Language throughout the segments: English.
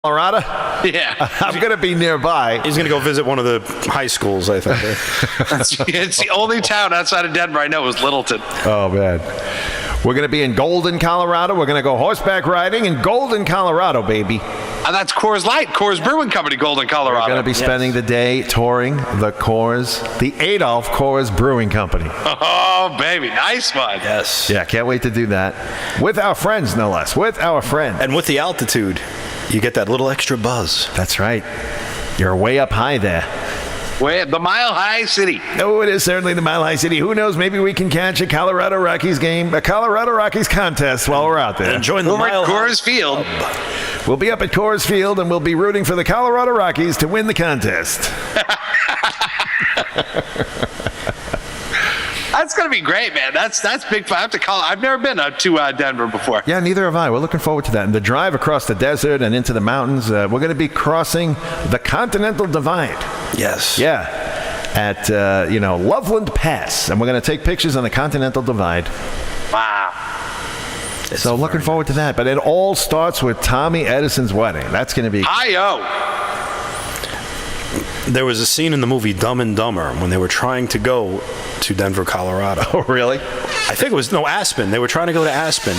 Colorado? Yeah. I'm going to be nearby. He's going to go visit one of the high schools, I think. It's the only town outside of Denver I know is Littleton. Oh, man. We're going to be in Golden, Colorado. We're going to go horseback riding in Golden, Colorado, baby. And that's Coors Light, Coors Brewing Company, Golden, Colorado. We're going to be spending the day touring the Adolph Coors Brewing Company. Oh, baby. Nice one. Yes. Yeah, can't wait to do that. With our friends, no less. With our friends. And with the altitude, you get that little extra buzz. That's right. You're way up high there. The Mile High City. Oh, it is certainly the Mile High City. Who knows? Maybe we can catch a Colorado Rockies game, a Colorado Rockies contest while we're out there. And join the Mile High Coors Field. We'll be up at Coors Field, and we'll be rooting for the Colorado Rockies to win the contest. That's going to be great, man. That's big fun. I have to call. I've never been to Denver before. Yeah, neither have I. We're looking forward to that. And the drive across the desert and into the mountains, we're going to be crossing the Continental Divide. Yes. Yeah, at, Loveland Pass. And we're going to take pictures on the Continental Divide. Wow. So looking forward to that. But it all starts with Tommy Edison's wedding. That's going to be... Hi-yo. There was a scene in the movie Dumb and Dumber when they were trying to go to Denver, Colorado. Oh, really? I think it was, Aspen. They were trying to go to Aspen.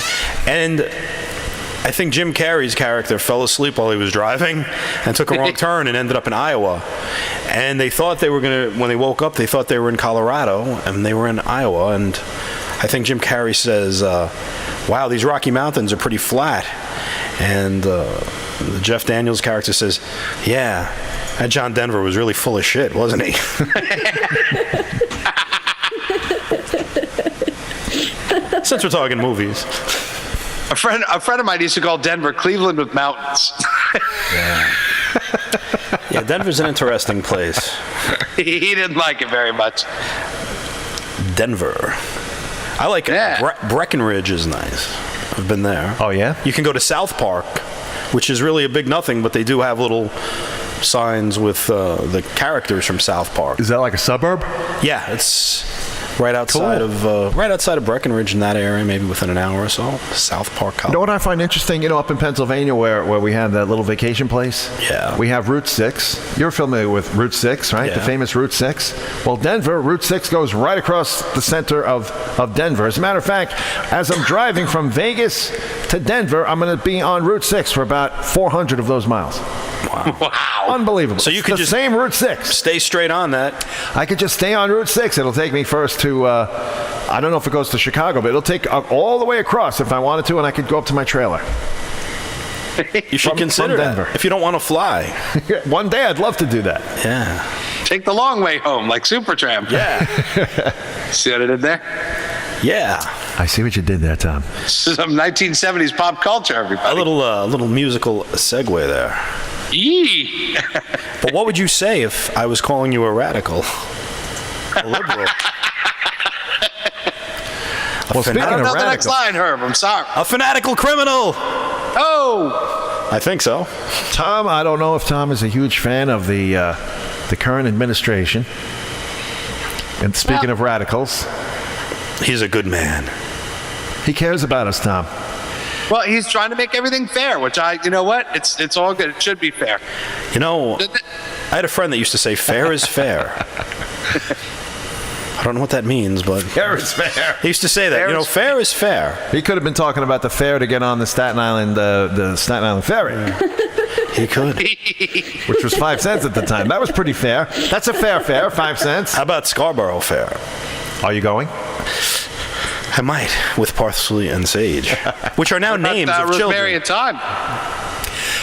And I think Jim Carrey's character fell asleep while he was driving and took a wrong turn and ended up in Iowa. And they thought they were going to, when they woke up, they thought they were in Colorado, and they were in Iowa. And I think Jim Carrey says, wow, these Rocky Mountains are pretty flat. And Jeff Daniels' character says, yeah, that John Denver was really full of shit, wasn't he? Since we're talking movies. A friend of mine used to call Denver Cleveland with mountains. Yeah, Denver's an interesting place. He didn't like it very much. Denver. I like it. Yeah. Breckenridge is nice. I've been there. Oh, yeah? You can go to South Park, which is really a big nothing, but they do have little signs with the characters from South Park. Is that like a suburb? Yeah, it's right outside of Breckenridge in that area, maybe within an hour or so. South Park, Colorado. You know what I find interesting? Up in Pennsylvania where we have that little vacation place? Yeah. We have Route 6. You're familiar with Route 6, right? Yeah. The famous Route 6. Well, Denver, Route 6 goes right across the center of Denver. As a matter of fact, as I'm driving from Vegas to Denver, I'm going to be on Route 6 for about 400 of those miles. Wow. Unbelievable. So you could just same Route 6. Stay straight on that. I could just stay on Route 6. It'll take me first to, I don't know if it goes to Chicago, but it'll take all the way across if I wanted to, and I could go up to my trailer. You should consider from Denver. that if you don't want to fly. One day I'd love to do that. Yeah. Take the long way home, like Supertramp. Yeah. See what I did there? Yeah. I see what you did there, Tom. Some 1970s pop culture, everybody. A little musical segue there. Yee. But what would you say if I was calling you a radical? A liberal? Well, speaking I don't of know the next radical, line, Herb. I'm sorry. A fanatical criminal! Oh! I think so. Tom, I don't know if Tom is a huge fan of the current administration. And speaking of radicals, He's a good man. he cares about us, Tom. Well, he's trying to make everything fair, which you know what? It's all good. It should be fair. I had a friend that used to say, fair is fair. I don't know what that means, but... Fair is fair. He used to say that, fair is fair. He could have been talking about the fare to get on the Staten Island ferry. He could. Which was 5 cents at the time. That was pretty fair. That's a fair fare, 5 cents. How about Scarborough Fair? Are you going? I might, with parsley and sage, which are now names of Rosemary children. and Thyme.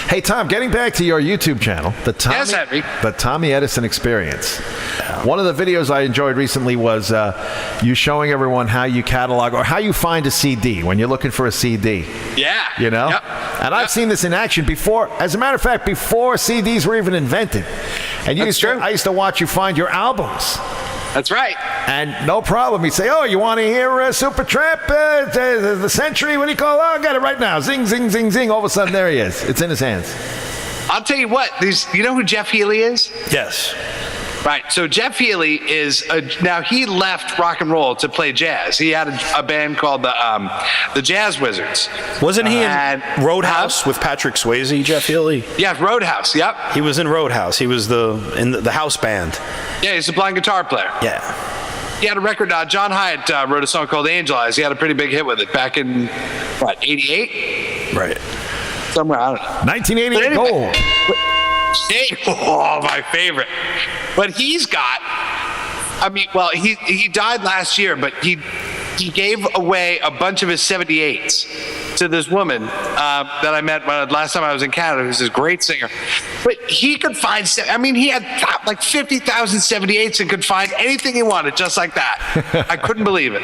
Hey, Tom, getting back to your YouTube channel, the Tommy Edison Experience. Yeah. One of the videos I enjoyed recently was you showing everyone how you catalog or how you find a CD when you're looking for a CD. Yeah. You know? Yep. And I've seen this in action before. As a matter of fact, before CDs were even invented. And I used to watch you find your albums. That's right. And no problem. He'd say, oh, you want to hear Supertramp, the Century? What do you call it? Oh, I got it right now. Zing, zing, zing, zing. All of a sudden, there he is. It's in his hands. I'll tell you what. You know who Jeff Healey is? Yes. Right. So Jeff Healey is now he left rock and roll to play jazz. He had a band called the Jazz Wizards. Wasn't he in Roadhouse with Patrick Swayze, Jeff Healey? Yeah, Roadhouse. Yep. He was in Roadhouse. He was in the house band. Yeah, he's a blind guitar player. Yeah. He had a record. John Hyatt wrote a song called Angel Eyes. He had a pretty big hit with it back in, what, 88? Right. Somewhere, I don't know. 1988 gold. Oh, my favorite. But he's got, I mean, well, he died last year, but he gave away a bunch of his 78s to this woman that I met last time I was in Canada, who's this great singer. But he could find, I mean, he had like 50,000 78s and could find anything he wanted just like that. I couldn't believe it.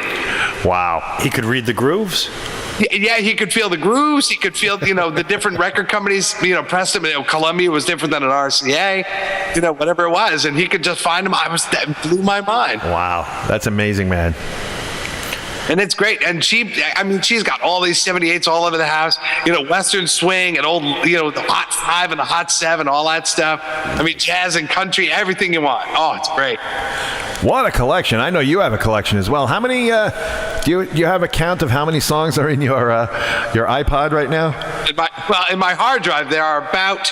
Wow. He could read the grooves? Yeah, he could feel the grooves. He could feel, the different record companies, pressed him. Columbia was different than an RCA, whatever it was. And he could just find them. That blew my mind. Wow. That's amazing, man. And it's great. And she's got all these 78s all over the house, Western swing and old, the Hot 5 and the Hot 7, all that stuff. I mean, jazz and country, everything you want. Oh, it's great. What a collection. I know you have a collection as well. How many, do you have a count of how many songs are in your iPod right now? In my hard drive, there are about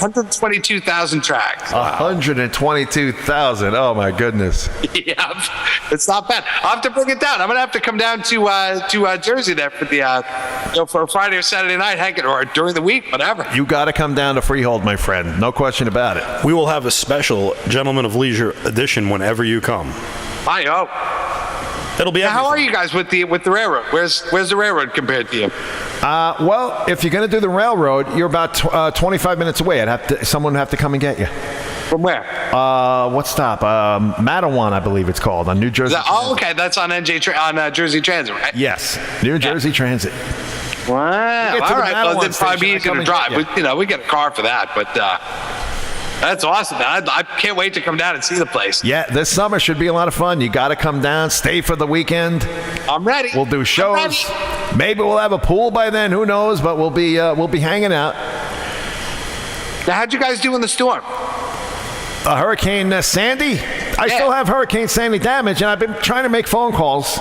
122,000 tracks. 122,000. Oh, my goodness. Yeah, it's not bad. I'll have to bring it down. I'm going to have to come down to Jersey there for the for a Friday or Saturday night hanging, or during the week, whatever. You got to come down to Freehold, my friend. No question about it. We will have a special Gentlemen of Leisure edition whenever you come. I hope. It'll be. Now, how are you guys with the railroad? Where's the railroad compared to you? Well, if you're going to do the railroad, you're about 25 minutes away. Someone would have to come and get you. From where? What stop? Mattawan, I believe it's called, on New Jersey. Okay, that's on Jersey Transit, right? Yes, New Jersey Transit. Wow. All right. Well, it'd probably be easier to drive. We get a car for that, but. That's awesome, man. I can't wait to come down and see the place. Yeah, this summer should be a lot of fun. You got to come down, stay for the weekend. I'm ready. We'll do shows. Maybe we'll have a pool by then. Who knows? But we'll be hanging out. Now, how'd you guys do in the storm? Hurricane Sandy. I still have Hurricane Sandy damage, and I've been trying to make phone calls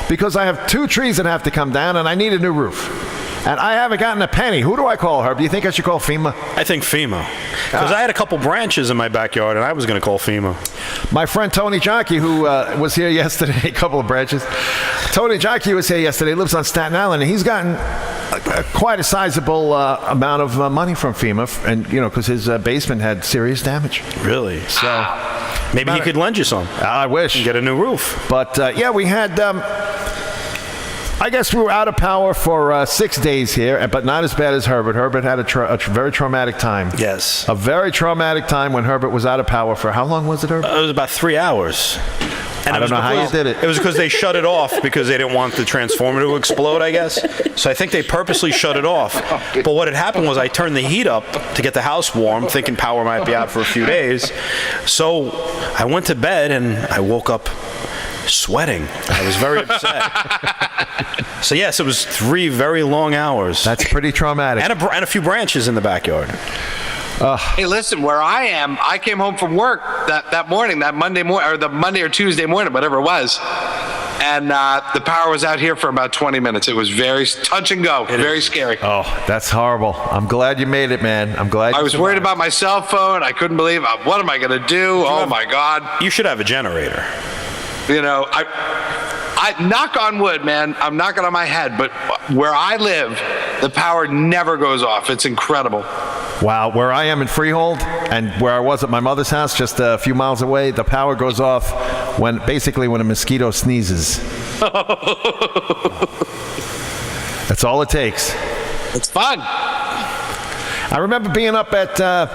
because I have 2 trees that have to come down, and I need a new roof. And I haven't gotten a penny. Who do I call, Herb? Do you think I should call FEMA? I think FEMA. Because I had a couple branches in my backyard, and I was going to call FEMA. My friend Tony Jockey, who was here yesterday, a couple of branches. Tony Jockey was here yesterday, lives on Staten Island, and he's gotten quite a sizable amount of money from FEMA, and because his basement had serious damage. Really? So maybe he could lend you some. I wish. And get a new roof. But we had. I guess we were out of power for 6 days here, but not as bad as Herbert. Herbert had a very traumatic time. Yes. A very traumatic time when Herbert was out of power for, how long was it, Herbert? It was about 3 hours. And I don't know how you did it. It was because they shut it off because they didn't want the transformer to explode, I guess. So I think they purposely shut it off. But what had happened was I turned the heat up to get the house warm, thinking power might be out for a few days. So I went to bed and I woke up sweating. I was very upset. So yes, it was 3 very long hours. That's pretty traumatic. And a few branches in the backyard. Hey, listen, where I am, I came home from work that morning, that Monday morning, or the Monday or Tuesday morning, whatever it was. And the power was out here for about 20 minutes. It was very touch and go, very scary. Oh, that's horrible. I'm glad you made it, man. I'm glad I was worried about my cell phone. I couldn't believe, what am I going to do? Oh, my God. You should have a generator. I knock on wood, man. I'm knocking on my head, but where I live, the power never goes off. It's incredible. Wow, where I am in Freehold and where I was at my mother's house just a few miles away, the power goes off when a mosquito sneezes. That's all it takes. It's fun. I remember being up at the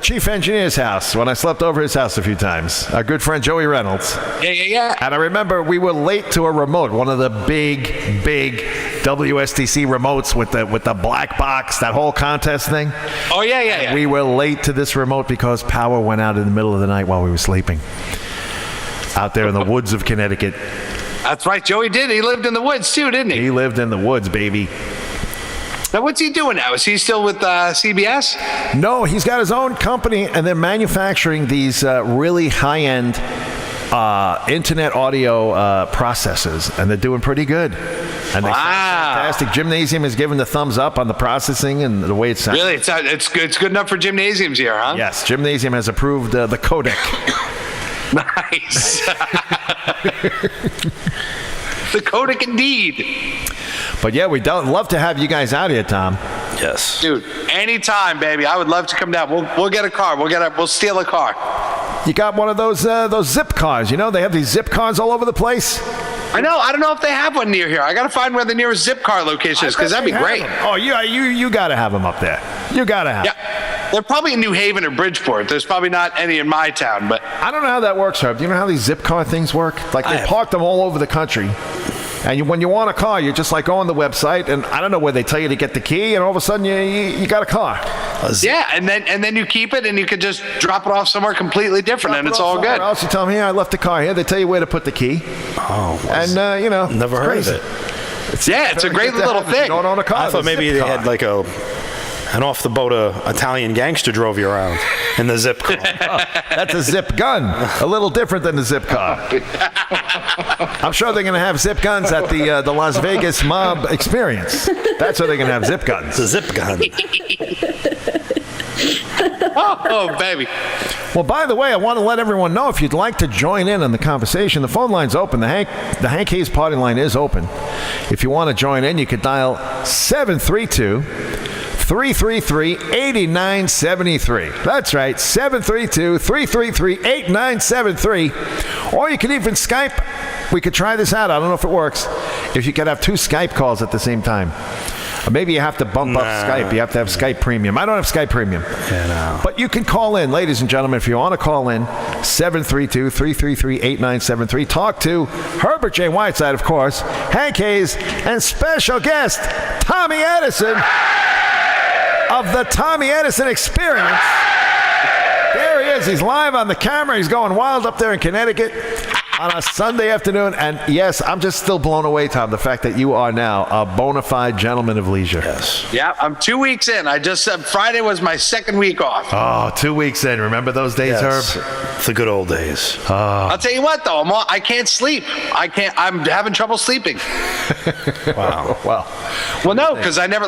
chief engineer's house when I slept over his house a few times. Our good friend Joey Reynolds. Yeah. And I remember we were late to a remote, one of the big WSTC remotes with the black box, that whole contest thing. Oh yeah. We were late to this remote because power went out in the middle of the night while we were sleeping out there in the woods of Connecticut. That's right, Joey did. He lived in the woods too, didn't he? He lived in the woods, baby. Now, what's he doing now? Is he still with CBS? No, he's got his own company, and they're manufacturing these really high-end internet audio processors, and they're doing pretty good. And they sound fantastic. Gymnasium has given the thumbs up on the processing and the way it sounds. Really? It's good enough for gymnasiums here, huh? Yes, Gymnasium has approved the codec. Nice. The codec indeed. But yeah, we'd love to have you guys out here, Tom. Yes. Dude, anytime, baby. I would love to come down. We'll get a car. We'll steal a car. You got one of those zip cars, you know? They have these zip cars all over the place. I know. I don't know if they have one near here. I got to find where the nearest zip car location is, because that'd be great. Oh, you got to have them up there. You got to have them. Yeah. They're probably in New Haven or Bridgeport. There's probably not any in my town, but I don't know how that works, Herb. Do you know how these zip car things work? Like, they park them all over the country. And when you want a car, you just like go on the website, and I don't know where they tell you to get the key, and all of a sudden you got a car. yeah, and then you keep it, and you can just drop it off somewhere completely different, and it's all good. Else you tell me, I left the car here. They tell you where to put the key. Oh, and never heard crazy. of it. It's a great little thing. You don't own a car. I thought maybe they had like an off-the-boat Italian gangster drove you around in the zip car. That's a zip gun. A little different than the zip car. I'm sure they're going to have zip guns at the Las Vegas mob experience. That's where they're going to have zip guns. The zip gun. Oh, baby. Well, by the way, I want to let everyone know if you'd like to join in on the conversation, the phone line's open. The Hank Hayes party line is open. If you want to join in, you could dial 732-333-8973. That's right, 732-333-8973. Or you can even Skype. We could try this out. I don't know if it works. If you could have 2 Skype calls at the same time. Or maybe you have to bump up Skype. You have to have Skype Premium. I don't have Skype Premium. Yeah, no. But you can call in, ladies and gentlemen, if you want to call in, 732-333-8973. Talk to Herbert J. Whiteside, of course, Hank Hayes, and special guest, Tommy Edison of the Tommy Edison Experience. There he is. He's live on the camera. He's going wild up there in Connecticut on a Sunday afternoon. And yes, I'm just still blown away, Tom, the fact that you are now a bona fide gentleman of leisure. Yes. Yeah, I'm 2 weeks in. I just said Friday was my second week off. Oh, 2 weeks in. Remember those days, Yes. Herb? The good old days. I'll tell you what, though. I can't sleep. I'm having trouble sleeping. Wow. Well, no, because I never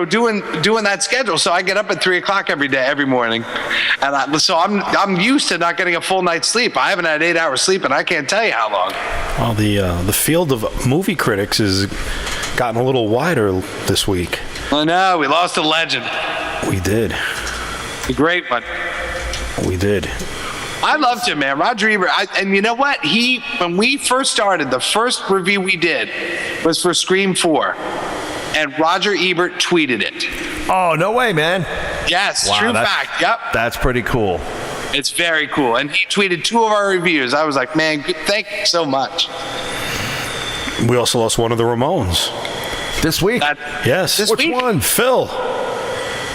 doing that schedule. So I get up at 3 o'clock every morning, and so I'm used to not getting a full night's sleep. I haven't had 8 hours sleep, and I can't tell you how long. Well, the field of movie critics has gotten a little wider this week. I know, we lost a legend. We did. A great one. We did. I loved him, man. Roger Ebert. And you know what? When we first started, the first review we did was for Scream 4. And Roger Ebert tweeted it. Oh, no way, man. Yes, Wow, true fact. Yep. That's pretty cool. It's very cool. And he tweeted 2 of our reviews. I was like, man, thank you so much. We also lost one of the Ramones. This week? Yes. This Which week? one? Phil.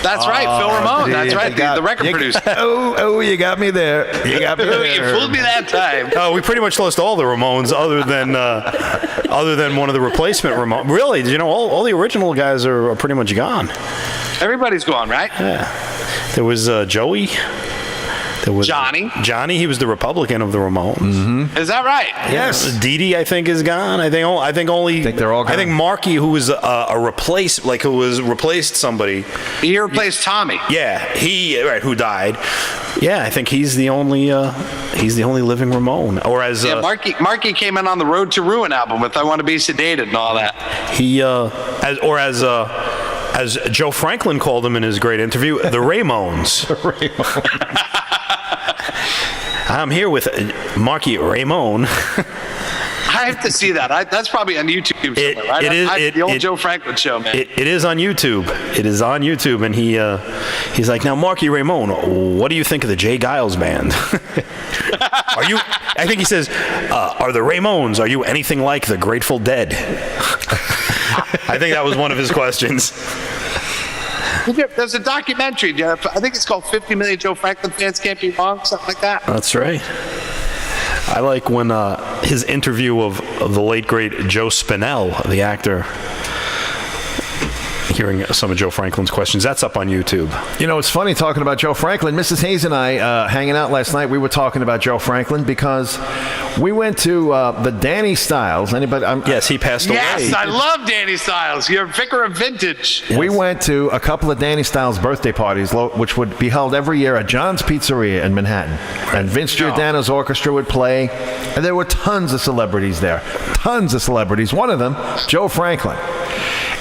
That's right, Phil Ramone. That's right, the record producer. Oh, you got me there. You got me there. You fooled me that time. We pretty much lost all the Ramones, other than one of the replacement Ramones. Really, all the original guys are pretty much gone. Everybody's gone, right? Yeah. There was Joey. There was Johnny. He was the Republican of the Ramones. Mm-hmm. Is that right? Yes. Dee Dee, I think, is gone. I think they're all gone. I think Marky, who was who replaced somebody. He replaced Tommy. Yeah, who died. Yeah, I think he's the only living Ramone. Or as Marky came in on the Road to Ruin album with "I Want to Be Sedated" and all that. He as Joe Franklin called him in his great interview, the Ramones. I'm here with Marky Ramone. I have to see that. That's probably on YouTube somewhere, right? The old Joe Franklin show, man. It is on YouTube. It is on YouTube, and he's like, now, Marky Ramone, what do you think of the Jay Giles band? I think he says, are the Ramones, are you anything like the Grateful Dead? I think that was one of his questions. There's a documentary, Jeff. I think it's called 50 Million Joe Franklin Fans Can't Be Wrong, something like that. That's right. I like when his interview of the late, great Joe Spinell, the actor. hearing some of Joe Franklin's questions. That's up on YouTube. You know, it's funny talking about Joe Franklin. Mrs. Hayes and I, hanging out last night, we were talking about Joe Franklin because we went to the Danny Styles. Anybody? Yes, he passed away. Yes, I love Danny Styles. You're a vicar of vintage. We went to a couple of Danny Styles birthday parties, which would be held every year at John's Pizzeria in Manhattan. And Vince Giordano's orchestra would play, and there were tons of celebrities there. Tons of celebrities. One of them, Joe Franklin.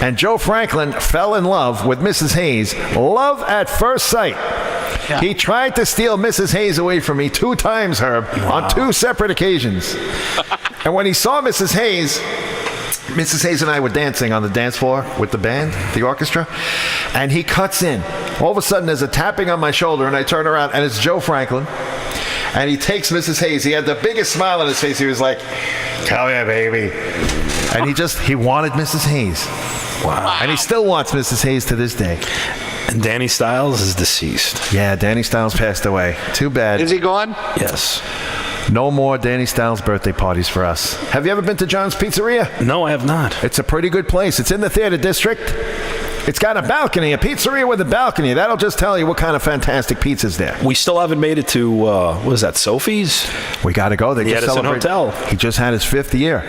And Joe Franklin fell in love with Mrs. Hayes. Love at first sight. Yeah. He tried to steal Mrs. Hayes away from me 2 times, Herb, on 2 separate occasions. And when he saw Mrs. Hayes and I were dancing on the dance floor with the band, the orchestra, and he cuts in. All of a sudden, there's a tapping on my shoulder, and I turn around, and it's Joe Franklin. And he takes Mrs. Hayes. He had the biggest smile on his face. He was like, "Come here, baby." And he wanted Mrs. Hayes. Wow. And he still wants Mrs. Hayes to this day. And Danny Styles is deceased. Yeah, Danny Styles passed away. Too bad. Is he gone? Yes. No more Danny Styles birthday parties for us. Have you ever been to John's Pizzeria? No, I have not. It's a pretty good place. It's in the theater district. It's got a balcony, a pizzeria with a balcony. That'll just tell you what kind of fantastic pizza's there. We still haven't made it to, what is that, Sophie's? We got to go. They the just Edison Hotel. He just had his 5th year.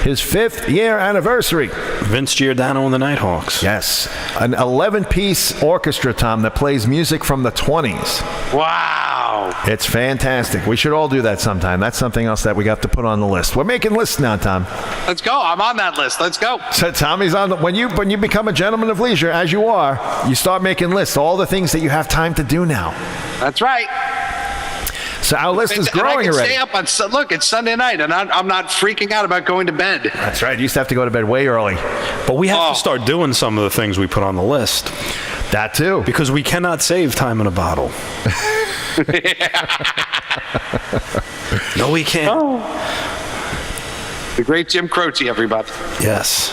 His 5th year anniversary. Vince Giordano and the Nighthawks. Yes. An 11-piece orchestra, Tom, that plays music from the 20s. Wow. It's fantastic. We should all do that sometime. That's something else that we got to put on the list. We're making lists now, Tom. Let's go. I'm on that list. Let's go. So Tommy's on. When you become a gentleman of leisure, as you are, you start making lists. All the things that you have time to do now. That's right. So our list is growing and I can already. Stay up on. Look, it's Sunday night, and I'm not freaking out about going to bed. That's right. You used to have to go to bed way early. But we have to start doing some of the things we put on the list. That too. Because we cannot save time in a bottle. No, we can't. Oh. The great Jim Croce, everybody. Yes,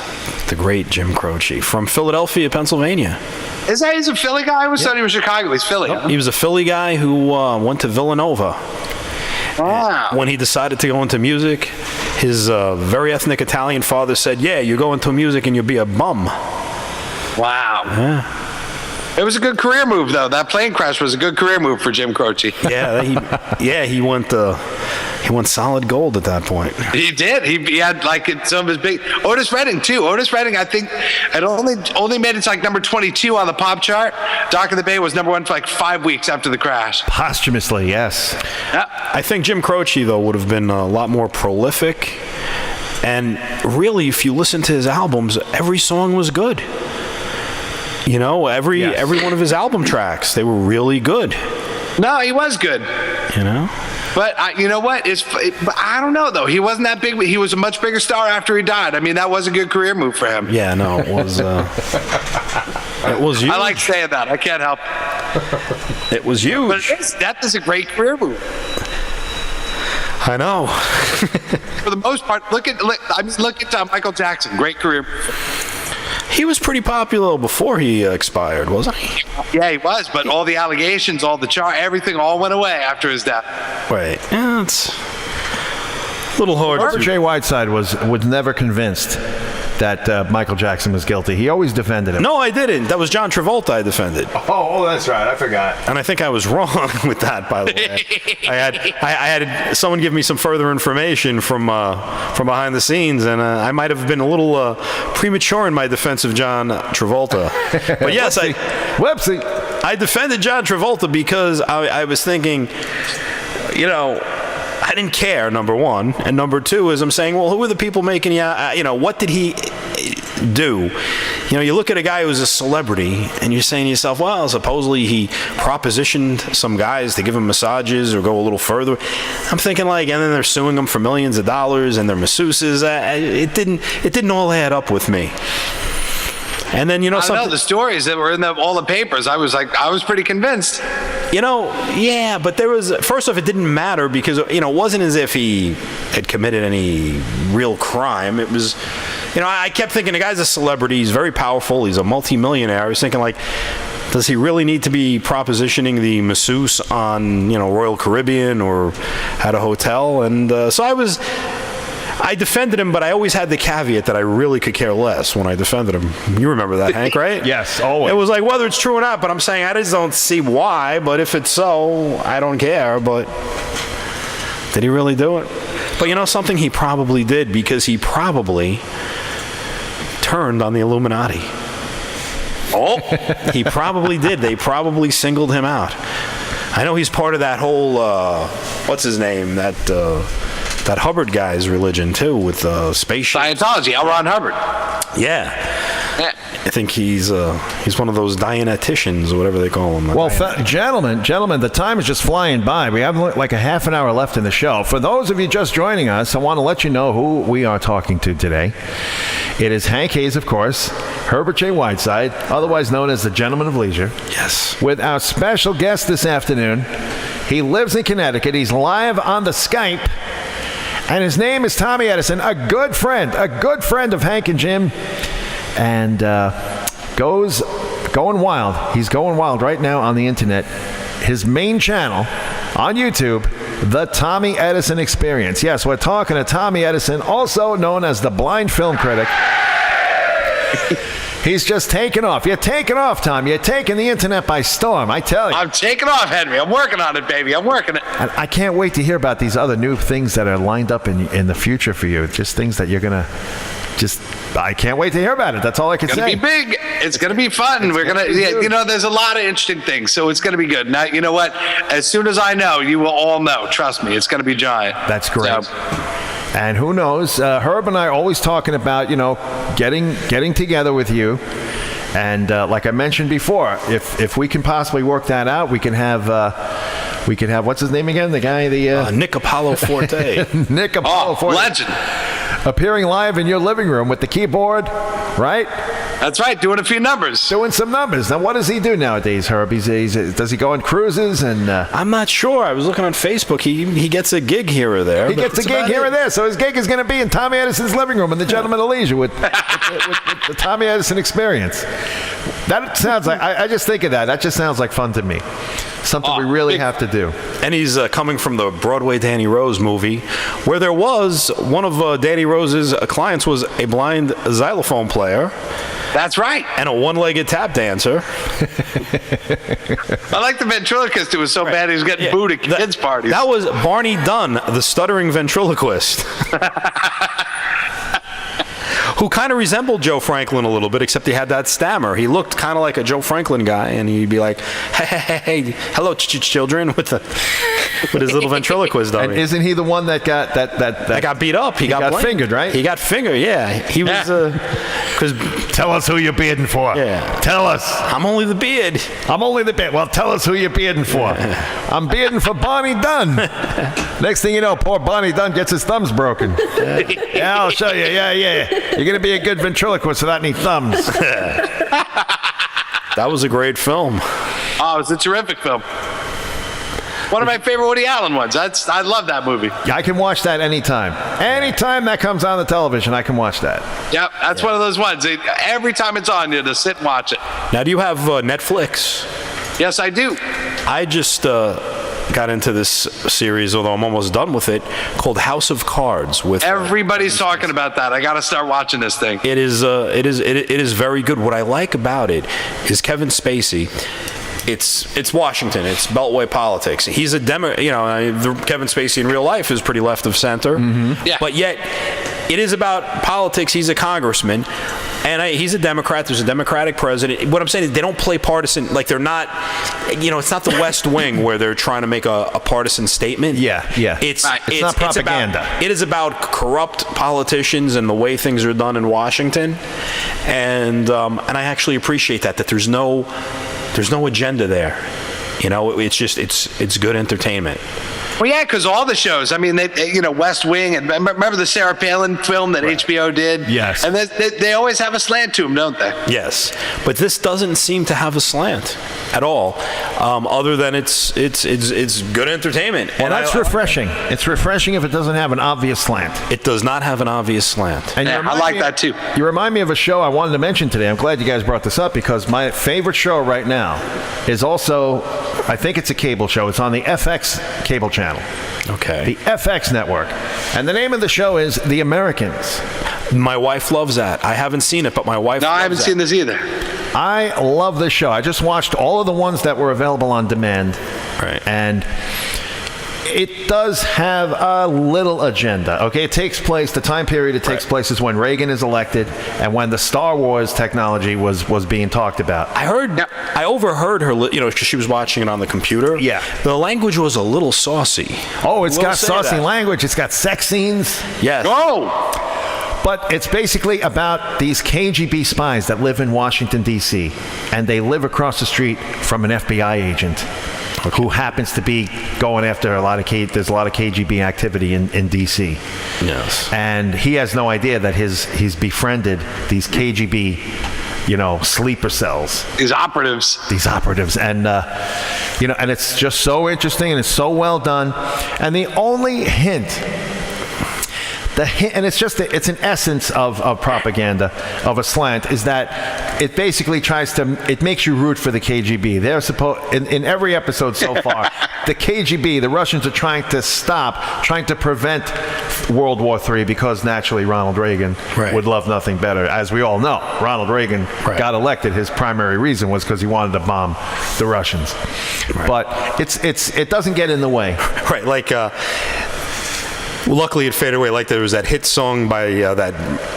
the great Jim Croce from Philadelphia, Pennsylvania. Is that he's a Philly guy? I always thought he was Chicago. He's Philly. Huh? He was a Philly guy who went to Villanova. Wow. When he decided to go into music, his very ethnic Italian father said, "Yeah, you go into music and you'll be a bum." Wow. Yeah. It was a good career move, though. That plane crash was a good career move for Jim Croce. He went solid gold at that point. He did. He had like some of his big Otis Redding too. Otis Redding, I think, it only made it to like number 22 on the pop chart. Dock of the Bay was number 1 for like 5 weeks after the crash. Posthumously, yes. Yeah. I think Jim Croce though would have been a lot more prolific, and really, if you listen to his albums, every song was good. You know, every one of his album tracks, they were really good. No, he was good. You know? But you know what? But I don't know, though. He wasn't that big. He was a much bigger star after he died. I mean, that was a good career move for him. Yeah, no, it was... it was huge. I like saying that. I can't help it. It was huge. But that is a great career move. I know. For the most part, look at Michael Jackson. Great career move. He was pretty popular before he expired, wasn't he? Yeah, he was, but all the allegations, all the everything all went away after his death. Wait, yeah, it's a little hard. Herbert J. Whiteside was never convinced that Michael Jackson was guilty. He always defended him. No, I didn't. That was John Travolta I defended. Oh, that's right. I forgot. And I think I was wrong with that, by the way. I had someone give me some further information from behind the scenes, and I might have been a little premature in my defense of John Travolta. But yes, Whoopsie. I defended John Travolta because I was thinking, you know, I didn't care, number one. And number two is I'm saying, well, who are the people making what did he do? You know, you look at a guy who's a celebrity and you're saying to yourself, well, supposedly he propositioned some guys to give him massages or go a little further. I'm thinking and then they're suing him for millions of dollars and they're masseuses. It didn't all add up with me. And then, I know the stories that were in all the papers. I was pretty convinced. But there was, first off, it didn't matter because, it wasn't as if he had committed any real crime. It was, I kept thinking the guy's a celebrity. He's very powerful. He's a multimillionaire. I was thinking, does he really need to be propositioning the masseuse on, Royal Caribbean or at a hotel? And so I I defended him, but I always had the caveat that I really could care less when I defended him. You remember that, Hank, right? Yes, always. It was like, whether it's true or not, but I'm saying I just don't see why, but if it's so, I don't care, but did he really do it? But you know something? He probably did, because he probably turned on the Illuminati. Oh, He probably did. They probably singled him out. I know he's part of that whole, what's his name? That Herbert guy's religion, too, with spaceships. Scientology, L. Ron Hubbard. Yeah. Yeah. I think he's one of those Dianeticians or whatever they call them. Well, gentlemen, the time is just flying by. We have like a half an hour left in the show. For those of you just joining us, I want to let you know who we are talking to today. It is Hank Hayes, of course, Herbert J. Whiteside, otherwise known as the Gentleman of Leisure. Yes. With our special guest this afternoon. He lives in Connecticut. He's live on the Skype. And his name is Tommy Edison, a good friend of Hank and Jim. And going wild. He's going wild right now on the internet. His main channel on YouTube, The Tommy Edison Experience. Yes, we're talking to Tommy Edison, also known as the blind film critic. He's just taken off. You're taking off, Tom. You're taking the internet by storm, I tell you. I'm taking off, Henry. I'm working on it, baby. I'm working it. And I can't wait to hear about these other new things that are lined up in the future for you. Just things that you're going to I can't wait to hear about it. That's all I can say. It's going to be big. It's going to be fun. We're going to, there's a lot of interesting things, so it's going to be good. Now, you know what? As soon as I know, you will all know. Trust me, it's going to be giant. That's great. So, and who knows? Herb and I are always talking about, getting together with you. And like I mentioned before, if we can possibly work that out, we can have what's his name again? The guy, Nick Apollo Forte. Nick Apollo Forte. Legend. Appearing live in your living room with the keyboard, right? That's right, doing a few numbers. Doing some numbers. Now, what does he do nowadays, Herb? Does he go on cruises? And I'm not sure. I was looking on Facebook. He gets a gig here or there. He gets a gig here or there. So his gig is going to be in Tommy Edison's living room in the Gentleman of Leisure with the Tommy Edison Experience. That sounds like, I just think of that. That just sounds like fun to me. Something we really have to do. And he's coming from the Broadway Danny Rose movie, where there was one of Danny Rose's clients was a blind xylophone player. That's right. And a one-legged tap dancer. I like the ventriloquist who was so bad he was getting booed at kids' parties. That was Barney Dunn, the stuttering ventriloquist. Who kind of resembled Joe Franklin a little bit, except he had that stammer. He looked kind of like a Joe Franklin guy, and he'd be like, hey, hello, children, with his little ventriloquist dummy. And isn't he the one that got that got beat up? He got fingered, right? He got fingered, yeah. He was, because tell us who you're bearding for. Yeah. Tell us. I'm only the beard. I'm only the beard. Well, tell us who you're bearding for. I'm bearding for Barney Dunn. Next thing you know, poor Barney Dunn gets his thumbs broken. Yeah, I'll show you. Yeah. You're going to be a good ventriloquist without any thumbs. That was a great film. Oh, it was a terrific film. One of my favorite Woody Allen ones. I love that movie. I can watch that anytime. Anytime that comes on the television, I can watch that. Yep, that's one of those ones. Every time it's on, you just sit and watch it. Now, do you have Netflix? Yes, I do. I just got into this series, although I'm almost done with it, called House of Cards. With everybody's talking about that. I got to start watching this thing. It is very good. What I like about it is Kevin Spacey. It's Washington. It's Beltway politics. He's a Kevin Spacey in real life is pretty left of center. Mm-hmm. Yeah. But yet, it is about politics. He's a congressman. And he's a Democrat. There's a Democratic president. What I'm saying is they don't play partisan. Like, they're not, it's not the West Wing where they're trying to make a partisan statement. Yeah. It's not propaganda. It is about corrupt politicians and the way things are done in Washington. And I actually appreciate that there's no agenda there. It's just, it's good entertainment. Well, yeah, because all the shows, West Wing, and remember the Sarah Palin film that HBO did? Yes. And they always have a slant to them, don't they? Yes. But this doesn't seem to have a slant at all, other than it's good entertainment. Well, that's refreshing. It's refreshing if it doesn't have an obvious slant. It does not have an obvious slant. And I like that, too. You remind me of a show I wanted to mention today. I'm glad you guys brought this up, because my favorite show right now is also, I think it's a cable show. It's on the FX cable channel. channel. Okay. The FX network. And the name of the show is The Americans. My wife loves that. I haven't seen it, but my wife loves I haven't that. seen this either. I love this show. I just watched all of the ones that were available on demand. Right. And it does have a little agenda. Okay, the time period it takes place is when Reagan is elected and when the Star Wars technology was being talked about. I overheard her, because she was watching it on the computer. Yeah. The language was a little saucy. Oh, it's We'll got say saucy that. language. It's got sex scenes. Yes. Oh! But it's basically about these KGB spies that live in Washington, D.C., and they live across the street from an FBI agent who happens to be going after there's a lot of KGB activity in D.C. Yes. And he has no idea that he's befriended these KGB, sleeper cells. These operatives. And, and it's just so interesting and it's so well done. And the only hint, and it's an essence of propaganda, of a slant, is that it basically it makes you root for the KGB. They're in every episode so far, the KGB, the Russians are trying to prevent World War III because naturally Ronald Reagan would love nothing better. As we all know, Ronald Reagan got elected. His primary reason was because he wanted to bomb the Russians. Right. But it doesn't get in the way. Right, like... Luckily, it faded away. Like there was that hit song by that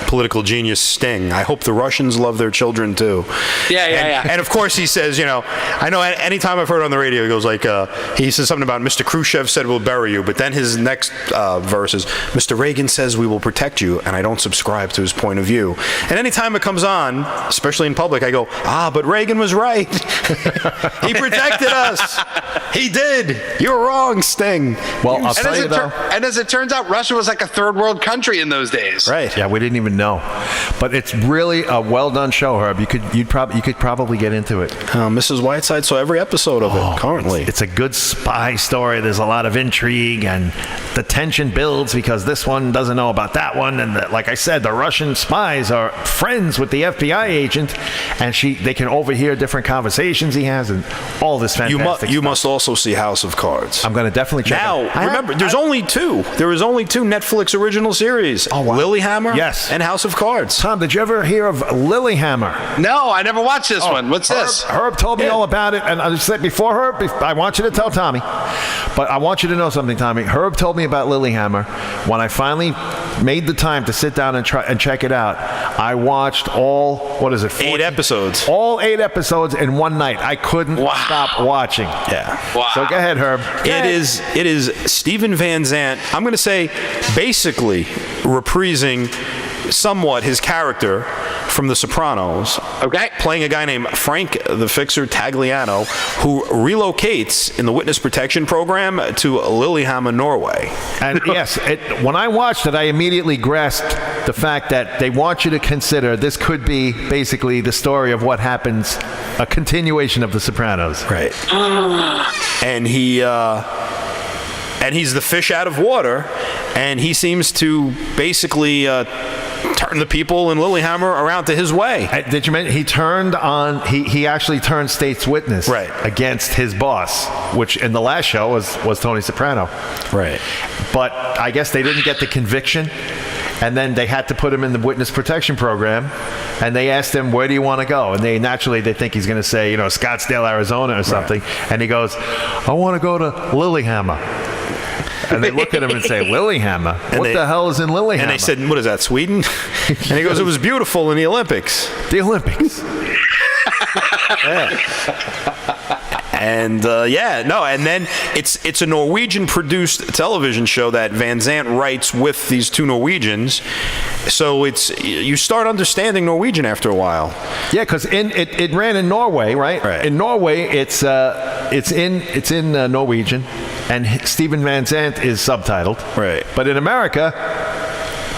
political genius Sting. I hope the Russians love their children too. Yeah. And of course, he says, I know anytime I've heard it on the radio, he goes like, he says something about Mr. Khrushchev said we'll bury you, but then his next verse is, Mr. Reagan says we will protect you, and I don't subscribe to his point of view. And anytime it comes on, especially in public, I go, but Reagan was right. He protected us. He did. You're wrong, Sting. Well, I'll tell you though. And as it turns out, Russia was like a third world country in those days. Right. Yeah, we didn't even know. But it's really a well done show, Herb. You could probably get into it. Mrs. Whiteside saw every episode of it currently. It's a good spy story. There's a lot of intrigue, and the tension builds because this one doesn't know about that one. And like I said, the Russian spies are friends with the FBI agent, and they can overhear different conversations he has, and all this fantastic You stuff. must also see House of Cards. I'm going to definitely check it. Now, remember, there's only two. There was only two Netflix original series. Oh, wow. Lilyhammer Yes. and House of Cards. Tom, did you ever hear of Lilyhammer? No, I never watched this one. What's this? Herb told me all about it, and I just said before Herb, I want you to tell Tommy, but I want you to know something, Tommy. Herb told me about Lilyhammer. When I finally made the time to sit down and try and check it out, I watched all 8 episodes. All 8 episodes in one night. I couldn't stop watching. Yeah. Wow. So go ahead, Herb. It is Stephen Van Zandt, I'm going to say basically reprising somewhat his character from The Sopranos. Okay. Playing a guy named Frank the Fixer Tagliano, who relocates in the witness protection program to Lillehammer, Norway. And yes, when I watched it, I immediately grasped the fact that they want you to consider this could be basically the story of what happens, a continuation of The Sopranos. Right. And he's the fish out of water, and he seems to basically turn the people in Lilyhammer around to his way. Did you mention he actually turned state's witness against his boss, which in the last show was Tony Soprano. Right. But I guess they didn't get the conviction, and then they had to put him in the witness protection program, and they asked him, where do you want to go? And they think he's going to say, Scottsdale, Arizona or something. Right. And he goes, I want to go to Lilyhammer. And they look at him and say, Lilyhammer? What the hell is in Lilyhammer? And they said, what is that, Sweden? And he goes, it was beautiful in the Olympics. The Olympics. Yeah. And and then it's a Norwegian-produced television show that Van Zandt writes with these two Norwegians. So you start understanding Norwegian after a while. Yeah, because it ran in Norway, right? Right. In Norway, it's in Norwegian, and Stephen Van Zandt is subtitled. Right. But in America,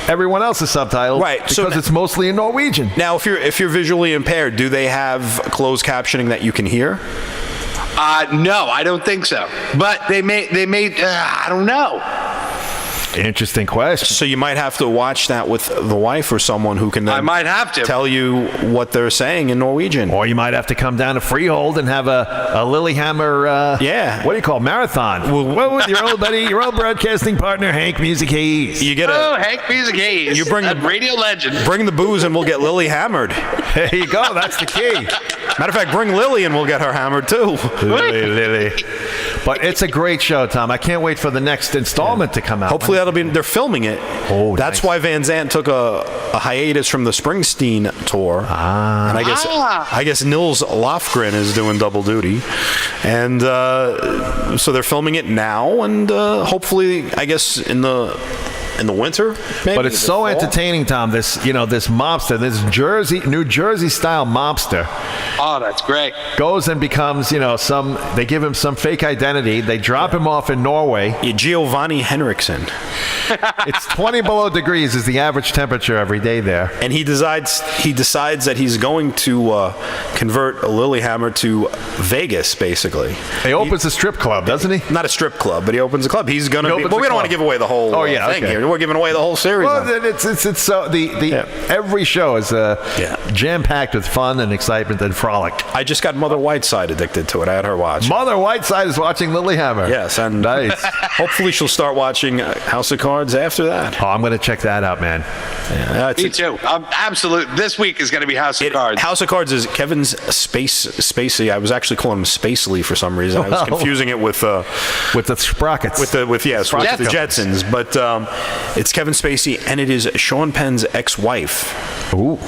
everyone else is subtitled. Right. Because it's mostly in Norwegian. Now, if you're visually impaired, do they have closed captioning that you can hear? No, I don't think so. But they may. I don't know. Interesting question. So you might have to watch that with the wife or someone who can then I might have to. tell you what they're saying in Norwegian. Or you might have to come down to Freehold and have a Lillehammer, Yeah. what do you call it, marathon? Well, with your old buddy, your old broadcasting partner, Hank Music Hayes. You get Oh, Hank Music Hayes. You bring that the- radio legend. bring the booze and we'll get Lily hammered. There you go. That's the key. Matter of fact, bring Lily and we'll get her hammered too. Lily. But it's a great show, Tom. I can't wait for the next installment to come out. Hopefully they're filming it. Oh, that's nice. why Van Zandt took a hiatus from the Springsteen tour. And I guess Nils Lofgren is doing double duty. And so they're filming it now, and hopefully, I guess in the winter. Maybe, But it's so fall. entertaining, Tom. This mobster, this New Jersey style mobster, Oh, that's great. goes and becomes, they give him some fake identity. They drop him off in Norway. Yeah, Giovanni Henriksen. It's 20 below degrees is the average temperature every day there. And he decides that he's going to convert a Lillehammer to Vegas, basically. He opens a strip club, doesn't he? Not a strip club, but he opens a club. He's going to be. opens But a we don't want to club. give away the whole thing okay. here. We're giving away the whole series. Well, now. then it's so every show is jam packed with fun and excitement and frolic. I just got Mother Whiteside addicted to it. I had her watch. Mother Whiteside is watching Lillehammer. Yes, and Nice. hopefully she'll start watching House of Cards after that. Oh, I'm going to check that out, man. Me too. Absolute. This week is going to be House of Cards. House of Cards is Kevin's Spacey. I was actually calling him Spacely for some reason. I was Well. confusing it with With the sprockets. with the Jetsons. Jetsons. But it's Kevin Spacey, and it is Sean Penn's ex-wife. Ooh.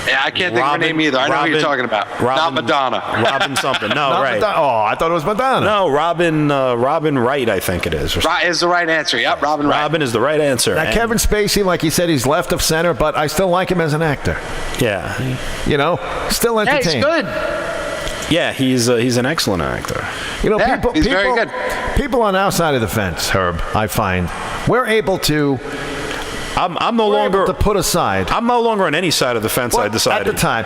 Yeah, I can't think of her name either. I know who you're talking about. Not Madonna. Robin something. No, Not right. Madonna. Oh, I thought it was Madonna. No, Robin Wright, I think it is. Right is the right answer. Yep, Robin Wright. Robin is the right answer. Now, And- Kevin Spacey, like you said, he's left of center, but I still like him as an actor. Yeah. Still Hey, he's entertaining. good. Yeah, he's an excellent actor. Yeah, he's very good. People on our side of the fence, Herb, I find, we're able to I'm no longer to put aside. I'm no longer on any side of the fence. I decided At the time,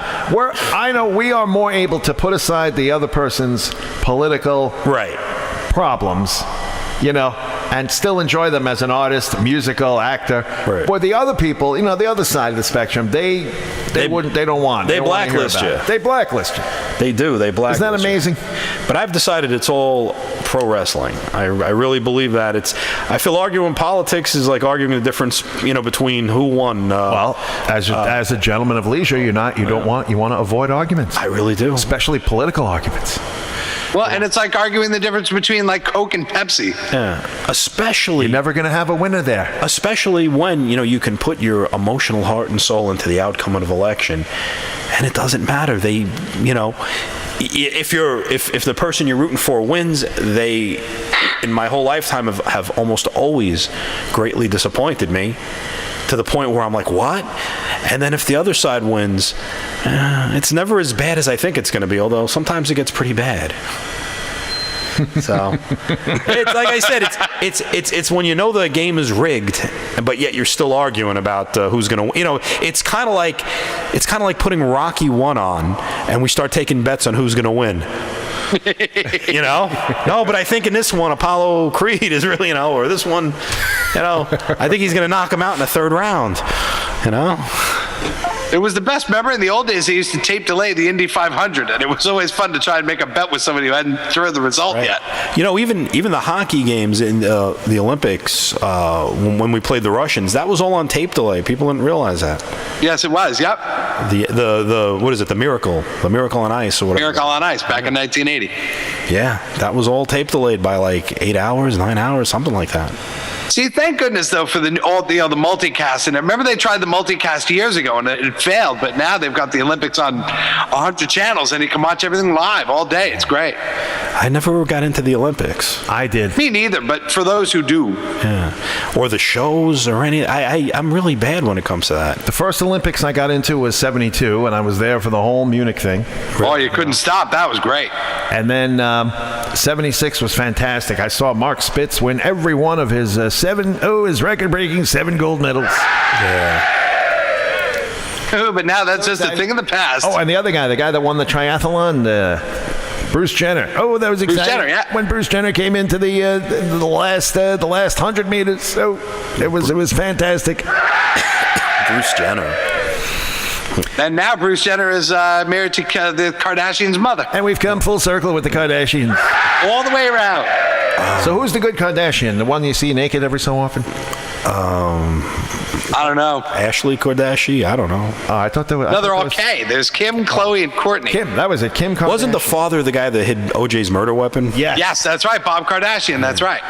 I know we are more able to put aside the other person's political Right. problems, and still enjoy them as an artist, musical actor. Right. But the other people, the other side of the spectrum, they don't want. They don't wanna hear blacklist about you. it. They blacklist you. They do. They blacklist. Isn't that you. amazing? But I've decided it's all pro wrestling. I really believe that. I feel arguing politics is like arguing the difference, between who won. Well, as a gentleman of leisure, you want to avoid arguments, I really do. especially political arguments. Well, and it's like arguing the difference between like Coke and Pepsi. Yeah. Especially. You're never going to have a winner there. Especially when you can put your emotional heart and soul into the outcome of an election, and it doesn't matter. They, if the person you're rooting for wins, they, in my whole lifetime, have almost always greatly disappointed me, to the point where I'm like, what? And then if the other side wins, it's never as bad as I think it's going to be. Although sometimes it gets pretty bad. So, it's like I said, it's when the game is rigged, but yet you're still arguing about who's going to. It's kind of like putting Rocky 1 on, and we start taking bets on who's going to win. No, but I think in this one, Apollo Creed is really, or this one, I think he's going to knock him out in the third round. It was the best. Remember in the old days, they used to tape delay the Indy 500, and it was always fun to try and make a bet with somebody who hadn't heard the result yet. Even the hockey games in the Olympics, when we played the Russians, that was all on tape delay. People didn't realize that. Yes, it was. Yep. The what is it? The Miracle on Ice or whatever. Miracle on Ice back in 1980. Yeah, that was all tape delayed by like 8 hours, 9 hours, something like that. See, thank goodness though for the multicast. And I remember they tried the multicast years ago and it failed, but now they've got the Olympics on 100 channels and you can watch everything live all day. It's great. I never got into the Olympics. I did. Me neither, but for those who do. Yeah, or the shows or any. I'm really bad when it comes to that. The first Olympics I got into was '72, and I was there for the whole Munich thing. Oh, you couldn't stop. That was great. And then '76 was fantastic. I saw Mark Spitz win every one of his his record-breaking 7 gold medals. Yeah. But now that's just a thing of the past. Oh, and the other guy, the guy that won the triathlon, Bruce Jenner. Oh, that was exciting. Jenner, yeah. When Bruce Jenner came into the last 100 meters, so it was fantastic. Bruce Jenner. And now Bruce Jenner is married to the Kardashians' mother. And we've come full circle with the Kardashians. All the way around. So who's the good Kardashian? The one you see naked every so often? I don't know. Ashley Kardashian? I don't know. I thought there was. No, they're all K. There's Kim, Khloe, and Kourtney. Kim. That was it. Kim Kardashian. Wasn't the father the guy that hid OJ's murder weapon? Yes. Yes, that's right. Bob Kardashian. That's right.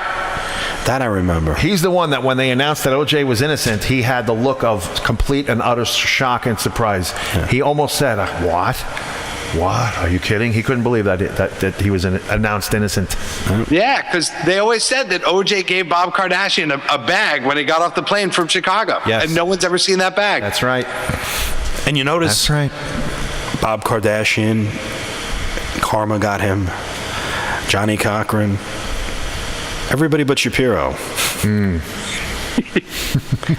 That I remember. He's the one that when they announced that OJ was innocent, he had the look of complete and utter shock and surprise. Yeah. He almost said, "What? What? Are you kidding?" He couldn't believe that he was announced innocent. Yeah, because they always said that OJ gave Bob Kardashian a bag when he got off the plane from Chicago. Yes. And no one's ever seen that bag. That's right. And you notice That's right. Bob Kardashian, karma got him, Johnny Cochran, everybody but Shapiro.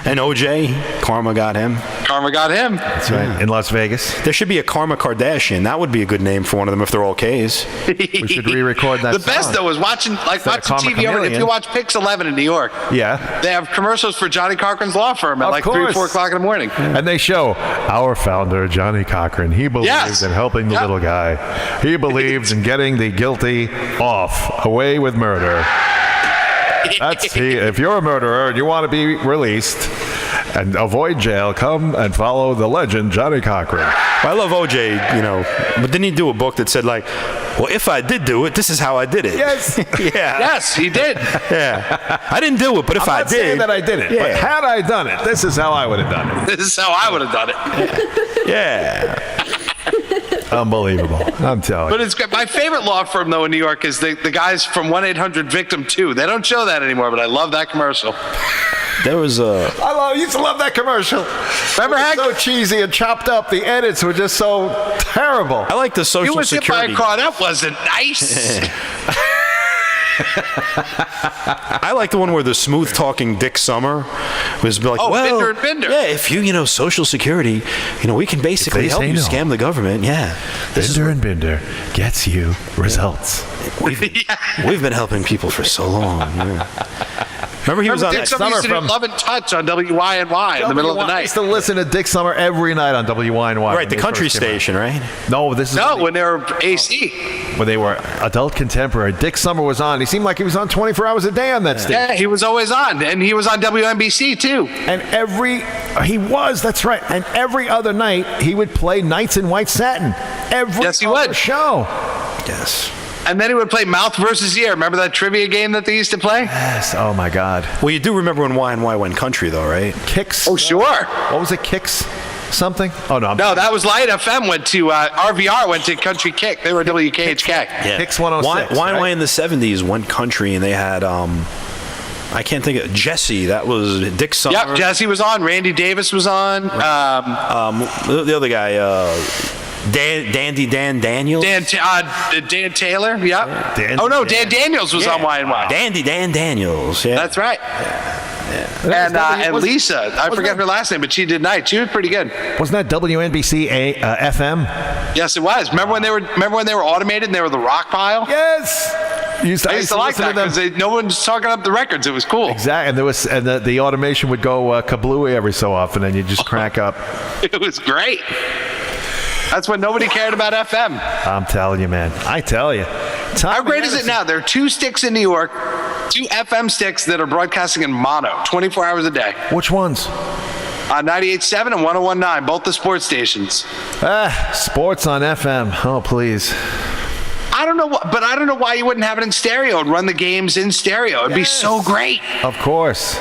And OJ, karma got him. Karma got him. That's right. In Las Vegas. There should be a Karma Kardashian. That would be a good name for one of them if they're all K's. We should re-record that. The best song. though is watching TV over. If you watch Pix 11 in New York, yeah, they have commercials for Johnny Cochran's law firm at like 3 or 4 o'clock in the morning. And they show our founder, Johnny Cochran. He believes in helping the little guy. He believes in getting the guilty off, away with murder. If you're a murderer and you want to be released and avoid jail, come and follow the legend, Johnny Cochran. Well, I love OJ, but didn't he do a book that said, like, well, if I did do it, this is how I did it? Yes. Yeah. Yes, he did. Yeah. I didn't do it, but if I'm I not saying did. that I did it, but had I done it, this is how I would have done it. This is how I would have done it. Yeah. Unbelievable. I'm telling you. But it's great. My favorite law firm, though, in New York is the guys from 1-800-VICTIM-2. They don't show that anymore, but I love that commercial. There was I used to love that commercial. Remember, Hank? So cheesy and chopped up. The edits were just so terrible. I like the Social You was hit by Security. a car. That wasn't nice. I like the one where the smooth-talking Dick Summer was like, well, Binder and Binder. yeah, if you, Social Security, we can basically help you scam the government. Yeah. Binder and Binder gets you results. We've been helping people for so long. Yeah. Remember he was on Dick that Summer used to do Love and Touch on WYNY in the middle of the I night. used to listen to Dick Summer every night on WYNY. Right, the country station, right? No, this is when they were AC. when they were adult contemporary. Dick Summer was on. He seemed like he was on 24 hours a day on that station. Yeah, he was always on. And he was on WNBC, too. And that's right. And every other night, he would play Nights in White Satin. Every Yes, he other would. show. Yes. And then he would play Mouth versus Ear. Remember that trivia game that they used to play? Yes. Oh, my God. Well, you do remember when YNY went country, though, right? Kicks. Oh, sure. What was it? Kicks something? Oh, no. No, that was Light FM went to, RVR went to Country Kick. They were WKHK. Yeah. Kicks 106. YNY right? in the 70s went country, and they had, I can't think of, Jesse. That was Dick Summer. Yep, Jesse was on. Randy Davis was on. The other guy, Dandy Dan Daniels. Dan Taylor, yep. Dan Daniels was on YNY. Dandy Dan Daniels. Yeah. That's right. And Lisa, I forget her last name, but she did night. She was pretty good. Wasn't that WNBC FM? Yes, it was. Remember when they were automated and they were the rock pile? Yes. I used to like that because no one was talking up the records. It was cool. Exactly. And the automation would go kablooey every so often, and you just crack up. It was great. That's when nobody cared about FM. I'm telling you, man. I tell you. How great is it now? There are 2 sticks in New York, 2 FM sticks that are broadcasting in mono, 24 hours a day. Which ones? 98.7 and 101.9, both the sports stations. Sports on FM. Oh, please. I don't know why you wouldn't have it in stereo and run the games in stereo. It'd be so great. Of course.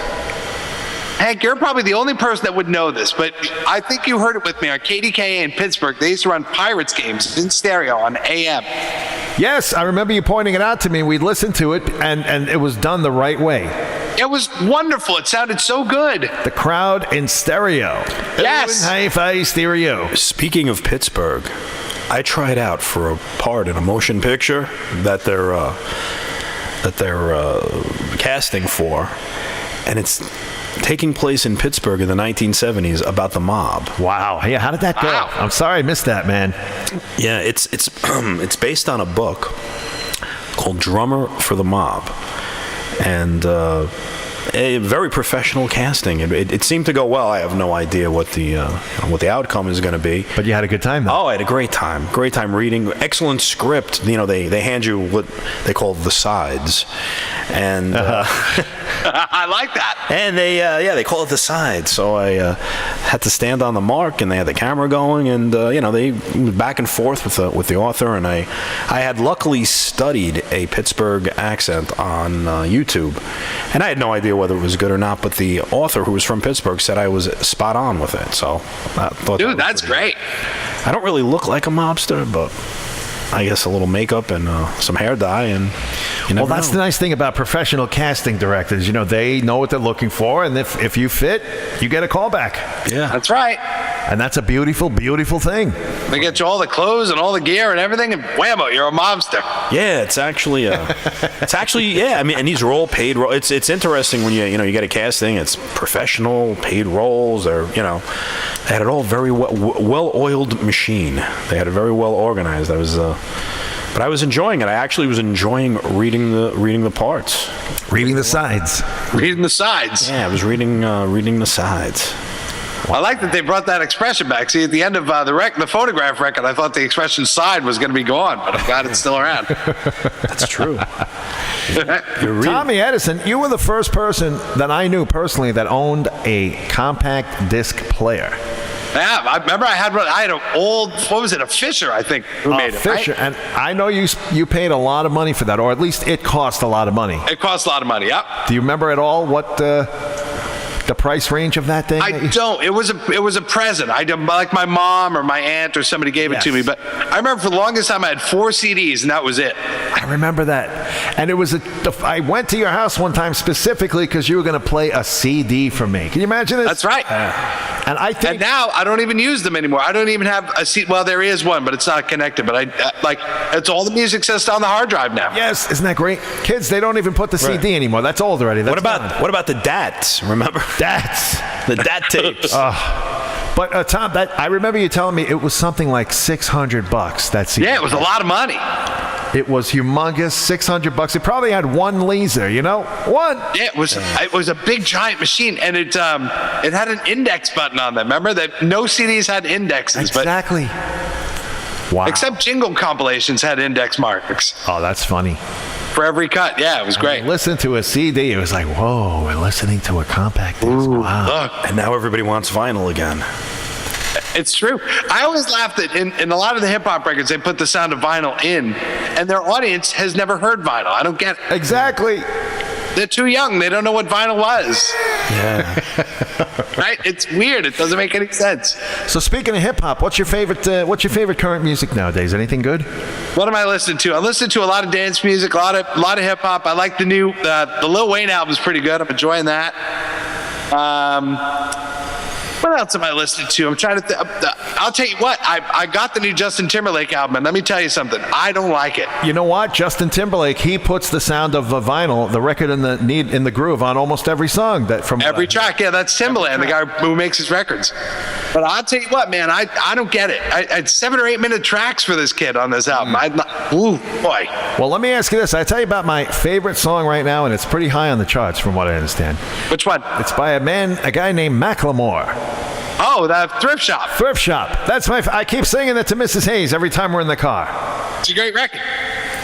Hank, you're probably the only person that would know this, but I think you heard it with me on KDKA in Pittsburgh. They used to run Pirates games in stereo on AM. Yes, I remember you pointing it out to me. We'd listen to it, and it was done the right way. It was wonderful. It sounded so good. The crowd in stereo. Yes. Hi-fi stereo. Speaking of Pittsburgh, I tried out for a part in a motion picture that they're casting for. and it's taking place in Pittsburgh in the 1970s about the mob. Wow. Yeah, how did that go? Wow. I'm sorry I missed that, man. Yeah, it's it's based on a book called Drummer for the Mob, and a very professional casting. It seemed to go well. I have no idea what the outcome is going to be. But you had a good time, though. Oh, I had a great time. Great time reading. Excellent script. You know, they hand you what they call the sides, and I like that. and they call it the sides. So I had to stand on the mark, and they had the camera going, and they back and forth with the author, and I had luckily studied a Pittsburgh accent on YouTube, and I had no idea whether it was good or not. But the author, who was from Pittsburgh, said I was spot on with it. So I thought, Dude, that's great. I don't really look like a mobster, but I guess a little makeup and some hair dye, and you never Well, that's know. the nice thing about professional casting directors. You know, they know what they're looking for, and if you fit, you get a callback. Yeah. That's right. And that's a beautiful, beautiful thing. They get you all the clothes and all the gear and everything, and whammo, you're a mobster. Yeah, it's actually yeah. I mean, and these are all paid roles. It's interesting when you get a casting. It's professional paid roles, or they had it all very well-oiled machine. They had it very well organized. But I was enjoying it. I actually was enjoying reading the parts. Reading the sides. Reading the sides. Yeah, I was reading the sides. I like that they brought that expression back. See, at the end of the photograph record, I thought the expression "side" was going to be gone, but I'm glad it's still around. That's true. Tommy Edison, you were the first person that I knew personally that owned a compact disc player. Yeah, I remember I had an old, what was it, a Fisher, I think, who made it, Fisher, right? and I know you paid a lot of money for that, or at least it cost a lot of money. It cost a lot of money, yep. Do you remember at all what the price range of that thing? I don't. It was a present. Like my mom or my aunt or somebody gave it to me. But I remember for the longest time I had 4 CDs and that was it. I remember that. And it was I went to your house one time specifically because you were going to play a CD for me. Can you imagine this? That's right. And I think And now I don't even use them anymore. I don't even have a CD. Well, there is one, but it's not connected. But it's all the music that's on the hard drive now. yes, isn't that great? Kids, they don't even put the CD anymore. That's old already. That's What about the DATs? Remember? That's The DAT tapes. But Tom, I remember you telling me it was something like $600. That CD. Yeah, it was a lot of money. It was humongous, $600. It probably had one laser, one. Yeah, it was a big giant machine, and it had an index button on them. Remember that no CDs had indexes, Exactly. Wow. but except jingle compilations had index marks Oh, that's funny. for every cut. Yeah, it was great. Listen to a CD. It was like, whoa, we're listening to a compact disc. Wow. Look, And now everybody wants vinyl again. it's true. I always laugh that in a lot of the hip hop records, they put the sound of vinyl in, and their audience has never heard vinyl. I don't get it. Exactly. They're too young. They don't know what vinyl was. Yeah. Right? It's weird. It doesn't make any sense. So speaking of hip hop, what's your favorite current music nowadays? Anything good? What am I listening to? I listen to a lot of dance music, a lot of hip hop. I like the new the Lil Wayne album is pretty good. I'm enjoying that. What else am I listening to? I'm trying to. I'll tell you what. I got the new Justin Timberlake album, and let me tell you something. I don't like it. You know what? Justin Timberlake, he puts the sound of vinyl, the record in the groove on almost every song Every track, yeah, that's Timbaland, the guy who makes his records. But I'll tell you what, man, I don't get it. I had 7 or 8 minute tracks for this kid on this album. Ooh, boy. Well, let me ask you this. I tell you about my favorite song right now, and it's pretty high on the charts from what I understand. Which one? It's by a guy named Macklemore. Oh, the Thrift Shop. Thrift Shop. That's I keep singing that to Mrs. Hayes every time we're in the car. It's a great record.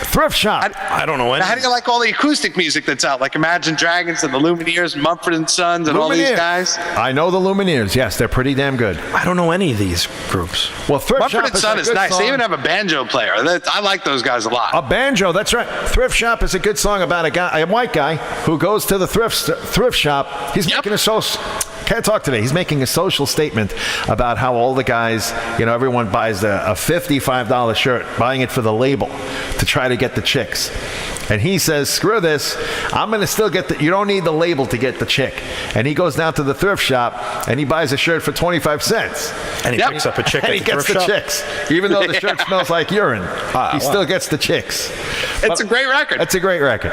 Thrift Shop. I don't know How do you like all the acoustic music that's out, like Imagine Dragons and the Lumineers, Mumford and Sons, and all these Lumineers. guys? I know the Lumineers. Yes, they're pretty damn good. I don't know any of these groups. Well, Thrift Mumford Shop and is Sons a is good nice. song. They even have a banjo player. I like those guys a lot. A banjo, that's right. Thrift Shop is a good song about a white guy who goes to the thrift shop. He's making a social. Can't talk today. He's making a social statement about how all the guys, everyone buys a $55 shirt, buying it for the label to try to get the chicks. And he says, screw this. I'm going to still get you don't need the label to get the chick. And he goes down to the thrift shop and he buys a shirt for 25 cents. And he picks up a chick And at he the gets thrift the shop? chicks. Even though the shirt smells like urine, he still gets the chicks. It's a great record. That's a great record.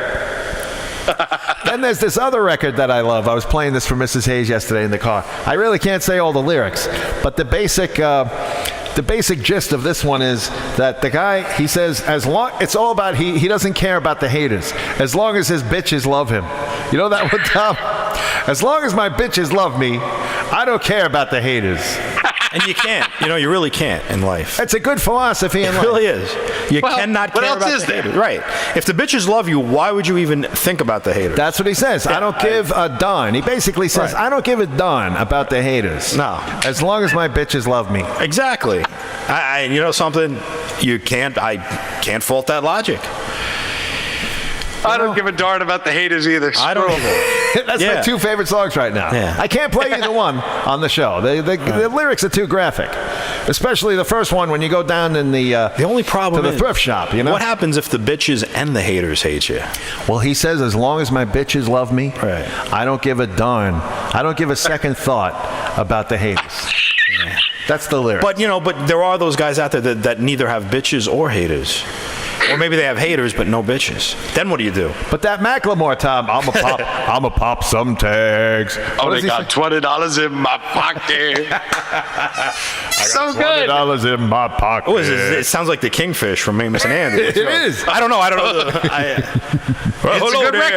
Then there's this other record that I love. I was playing this for Mrs. Hayes yesterday in the car. I really can't say all the lyrics, but the basic gist of this one is that the guy, he says, it's all about he doesn't care about the haters as long as his bitches love him. You know that one, Tom? As long as my bitches love me, I don't care about the haters. And you can't. You really can't in life. It's a good philosophy in life. It really is. You cannot care about the haters. Right. If the bitches love you, why would you even think about the haters? That's what he says. I don't give a darn. He basically says, I don't give a darn about the haters. No. As long as my bitches love me. Exactly. You know something? I can't fault that logic. I don't give a darn about the haters either. I don't either. That's my two favorite songs right now. Yeah. I can't play either one on the show. The lyrics are too graphic, especially the first one when you go down in the only problem to the thrift shop. What happens if the bitches and the haters hate you? Well, he says, as long as my bitches love me, right. I don't give a darn. I don't give a second thought about the haters. Yeah. That's the lyric. But there are those guys out there that neither have bitches or haters. Or maybe they have haters but no bitches. Then what do you do? But that Macklemore, Tom, I'm a pop some tags. They got $20 in my pocket. So good. $20 in my pocket. Oh, it sounds like the Kingfish from Amos and Andy. It is. I don't know. Hello there.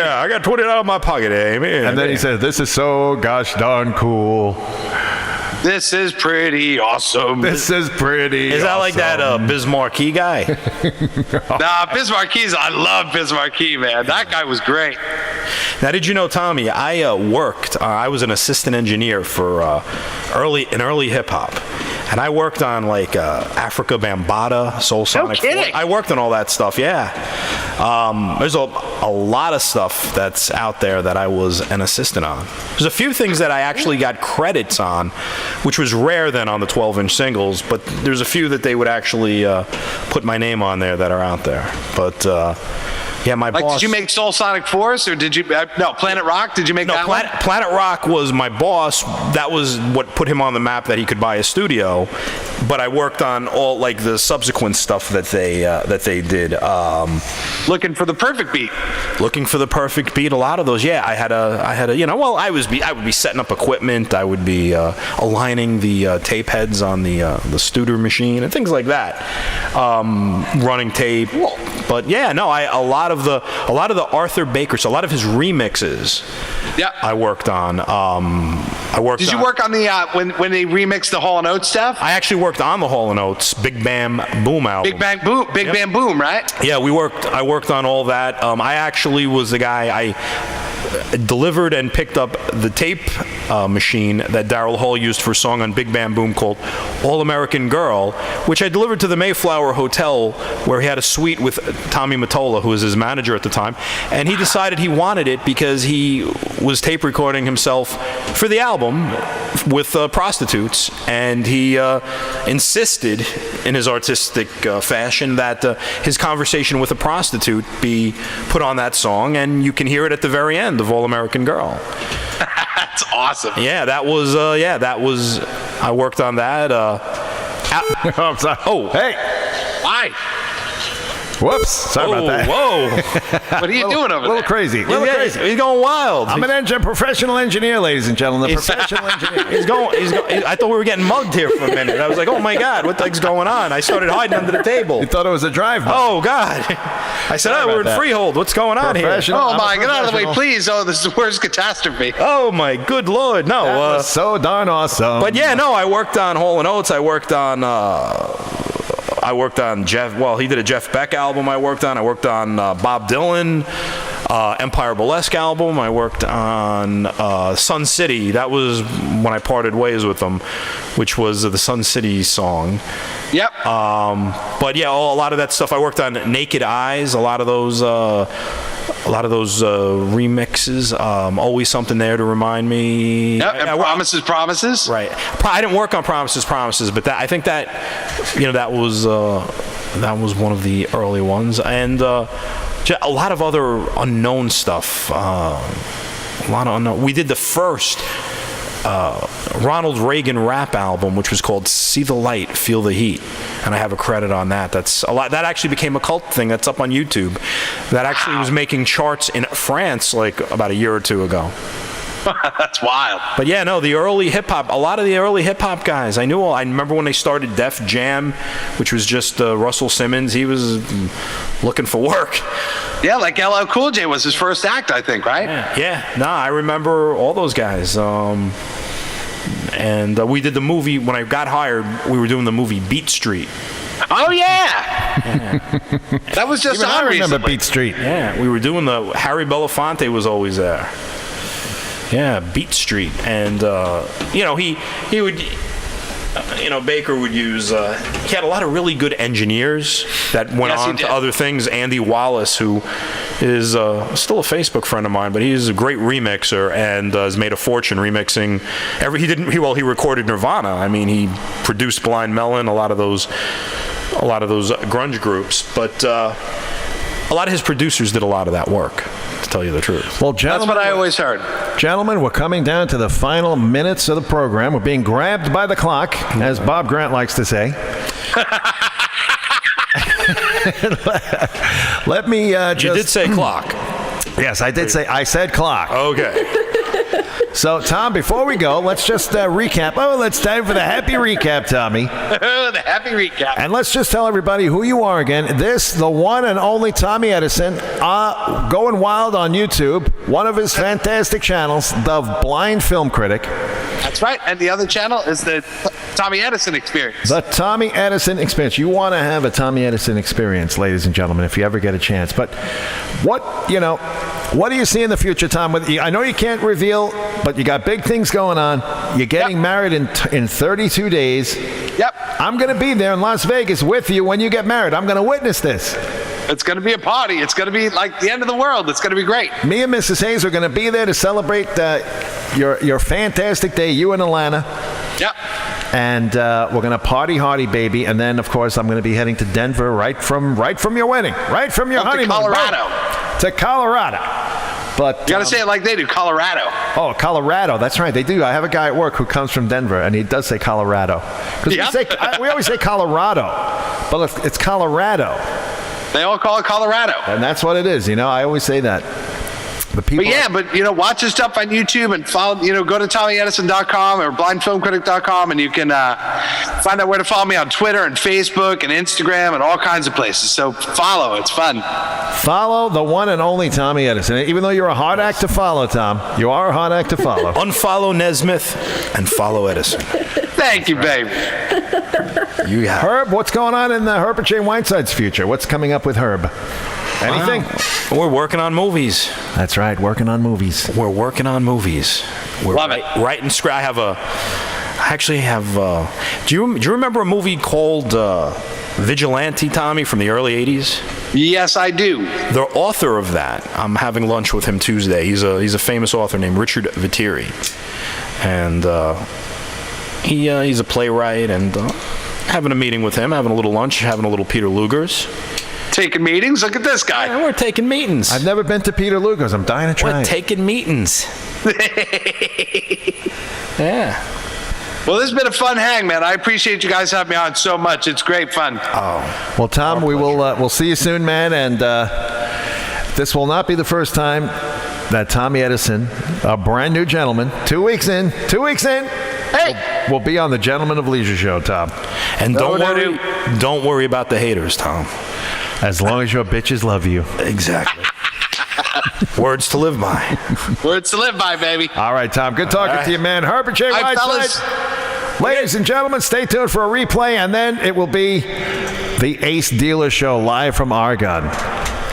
I got $20 in my pocket, Amy. And then he said, "This is so gosh darn cool. This is pretty awesome." This is pretty Is that awesome. like that Biz Markie guy? Nah, Biz Marquis, I love Biz Marquis, man. That guy was great. Now, did you know, Tommy, I I was an assistant engineer for early hip hop. And I worked on like Africa Bambaataa, Soul Sonic. No kidding. I worked on all that stuff, yeah. There's a lot of stuff that's out there that I was an assistant on. There's a few things that I actually got credits on, which was rare then on the 12-inch singles, but there's a few that they would actually put my name on there that are out there. But yeah, my boss. Did you make Soul Sonic Force, or did you? No, Planet Rock. Did you make that one? Planet Rock was my boss. That was what put him on the map that he could buy a studio. But I worked on all like the subsequent stuff that they did. Looking for the perfect beat. Looking for the perfect beat. A lot of those. Yeah, I had a. I would be setting up equipment. I would be aligning the tape heads on the Studer machine and things like that. Running tape. But yeah, no, a lot of the Arthur Baker, so a lot of his remixes. Yeah, I worked on. Did you work on the when they remixed the Hall & Oates stuff? I actually worked on the Hall & Oates Big Bam Boom album. Big Bam Boom, right? Yeah, I worked on all that. I actually was the guy. I delivered and picked up the tape machine that Daryl Hall used for a song on Big Bam Boom called All American Girl, which I delivered to the Mayflower Hotel, where he had a suite with Tommy Mottola, who was his manager at the time, and he decided he wanted it because he was tape recording himself for the album with prostitutes, and he insisted in his artistic fashion that his conversation with a prostitute be put on that song, and you can hear it at the very end of All American Girl. That's awesome. Yeah, that was I worked on that. I'm sorry. Oh, hey. Hi. Whoops. Sorry about that. Whoa. What are you doing over there? A little crazy. He's going wild. I'm a professional engineer, ladies and gentlemen. A professional engineer. He's going. I thought we were getting mugged here for a minute. I was like, oh my God, what the heck's going on? I started hiding under the table. You thought it was a drive-by. Oh God. I said, we're in Freehold. What's going on here? Oh my, get out of the way, please. Oh, this is the worst catastrophe. Oh my good Lord. No. That was so darn awesome. But yeah, no, I worked on Hall & Oates. I worked on Jeff. Well, he did a Jeff Beck album. I worked on Bob Dylan, Empire Burlesque album. I worked on Sun City. That was when I parted ways with them, which was the Sun City song. Yep. But yeah, a lot of that stuff. I worked on Naked Eyes. A lot of those remixes. Always something there to remind me. Yep. And Promises. Right. I didn't work on Promises, but I think that that was one of the early ones, and a lot of other unknown stuff. A lot of unknown. We did the first Ronald Reagan rap album, which was called "See the Light, Feel the Heat," and I have a credit on that. That's a lot. That actually became a cult thing. That's up on YouTube. That actually was making charts in France like about a year or two ago. That's wild. But yeah, no, the early hip hop. A lot of the early hip hop guys, I remember when they started Def Jam, which was just Russell Simmons. He was looking for work. Yeah, like LL Cool J was his first act, I think, right? Yeah. No, I remember all those guys. And we did the movie, when I got hired, we were doing the movie Beat Street. Oh, yeah. That was just Even on I remember recently. Beat Street. Yeah, we were doing Harry Belafonte was always there. Yeah, Beat Street. And, he would... Baker would use. He had a lot of really good engineers that went on to other things. Andy Wallace, who is still a Facebook friend of mine, but he's a great remixer and has made a fortune remixing. He recorded Nirvana. I mean, he produced Blind Melon, a lot of those grunge groups. But a lot of his producers did a lot of that work, to tell you the truth. Well, That's what I always heard. Gentlemen, we're coming down to the final minutes of the program. We're being grabbed by the clock, as Bob Grant likes to say. Let me just... You did say clock. Yes, I did say... I said clock. Okay. So, Tom, before we go, let's just recap. Oh, it's time for the happy recap, Tommy. The happy recap. And let's just tell everybody who you are again. The one and only Tommy Edison, going wild on YouTube. One of his fantastic channels, The Blind Film Critic. That's right. And the other channel is the Tommy Edison Experience. The Tommy Edison Experience. You want to have a Tommy Edison experience, ladies and gentlemen, if you ever get a chance. But what do you see in the future, Tom? I know you can't reveal, but you got big things going on. You're getting married in 32 days. Yep. I'm going to be there in Las Vegas with you when you get married. I'm going to witness this. It's going to be a party. It's going to be like the end of the world. It's going to be great. Me and Mrs. Hayes are going to be there to celebrate your fantastic day, you and Alana. Yep. And we're going to party hardy, baby. And then, of course, I'm going to be heading to Denver right from your wedding, right from your honeymoon. To Colorado. To Colorado. But You got to say it like they do, Colorado. Oh, Colorado. That's right. They do. I have a guy at work who comes from Denver, and he does say Colorado. Because we always say Colorado, but it's Colorado. They all call it Colorado. And that's what it is. I always say that. The people. But watch his stuff on YouTube and follow. Go to TommyEdison.com or BlindFilmCritic.com, and you can find out where to follow me on Twitter and Facebook and Instagram and all kinds of places. So follow. It's fun. Follow the one and only Tommy Edison. Even though you're a hard act to follow, Tom, you are a hard act to follow. Unfollow Nesmith and follow Edison. Thank you, baby. You got Herb, what's going on in Herbert J. Whiteside's future? What's coming up with Herb? Anything? We're working on movies. That's right, working on movies. We're working on movies. We're Love it. Writing script. I actually have. Do you remember a movie called Vigilante, Tommy, from the early '80s? Yes, I do. The author of that, I'm having lunch with him Tuesday. He's a famous author named Richard Viteri, and he's a playwright. And having a meeting with him, having a little lunch, having a little Peter Luger's. Taking meetings? Look at this guy. Yeah, we're taking meetings. I've never been to Peter Luger's. I'm dying to try We're it. taking meetings. Yeah. Well, this has been a fun hang, man. I appreciate you guys having me on so much. It's great fun. Well, Tom, we'll see you soon, man. And this will not be the first time that Tommy Edison, a brand new gentleman, 2 weeks in, Hey! will be on the Gentleman of Leisure show, Tom. And don't worry about the haters, Tom. As long as your bitches love you. Exactly. Words to live by. Words to live by, baby. All right, Tom. Good talking to you, man. Herbert J. Hi, Whiteside. fellas. Ladies and gentlemen, stay tuned for a replay, and then it will be the Ace Dealer Show live from Argonne.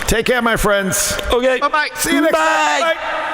Take care, my friends. Okay. Bye-bye. See you next time. Bye. Bye.